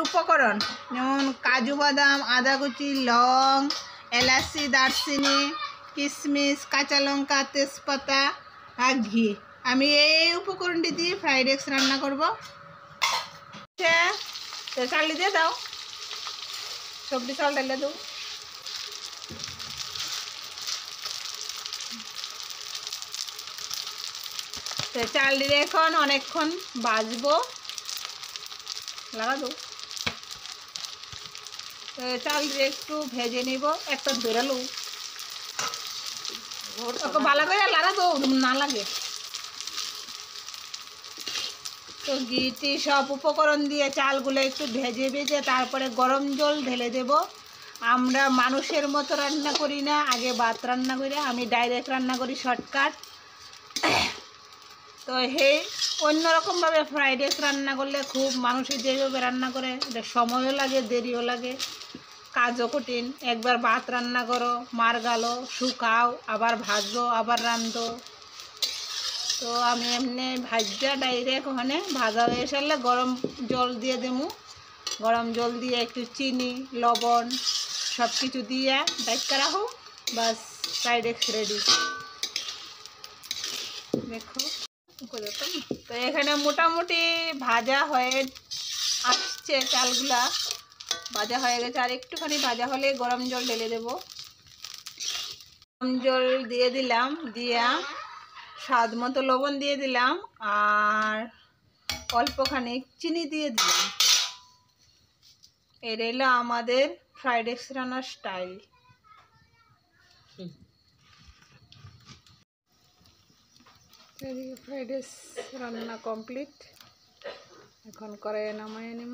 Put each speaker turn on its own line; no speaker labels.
উপকরণ যেমন কাজু বাদাম, আদা কুচি, লং, এলাচি, দারচিনি, কিশমিশ, কাঁচা লঙ্কা, তেজপাতা আর ঘি। আমি এই উপকরণটি দিয়ে ফ্রাইড রাইস রান্না করব। চাল দিয়ে দাও, সবজি চাল ঢেলে দাও। চাল দিয়ে এখন অনেকক্ষণ ভাজবো, লাগা দাও। চাল দিয়ে একটু ভেজে নিব, একটা বেরালো ভালো করে লাগা দাও, না লাগে। তো ঘিটি সব উপকরণ দিয়ে চালগুলো একটু ভেজে ভেজে তারপরে গরম জল ঢেলে দেব। আমরা মানুষের মতো রান্না করি না, আগে ভাত রান্না করি, আমি ডাইরেক্ট রান্না করি, শর্টকাট। তো অন্যরকমভাবে ফ্রাইড রাইস রান্না করলে খুব মানুষের যেভাবে রান্না করে এটা সময়ও লাগে, দেরিও লাগে, কাজও কঠিন। একবার ভাত রান্না করো, মার গালো, শুকাও, আবার ভাজো, আবার রান্ধো। তো আমি এমনি ভাজা ডাইরেক্ট ওখানে ভাজা হয়ে সারলে গরম জল দিয়ে দেবো। গরম জল দিয়ে একটু চিনি, লবণ সব কিছু দিয়ে ডাইকা রাখো, বাস ফ্রাইড রাইস রেডি। দেখো তো এখানে মোটামুটি ভাজা হয়ে আসছে, চালগুলা ভাজা হয়ে গেছে। আর একটুখানি ভাজা হলে গরম জল ঢেলে দেব। গরম জল দিয়ে দিলাম, দিয়া স্বাদ মতো লবণ দিয়ে দিলাম আর অল্পখানি চিনি দিয়ে দিলাম। এটা হলো আমাদের ফ্রাইড রাইস রান্নার স্টাইল। ফ্রাইড রাইস রান্না কমপ্লিট, এখন কড়াইয়ে নামায় নিব।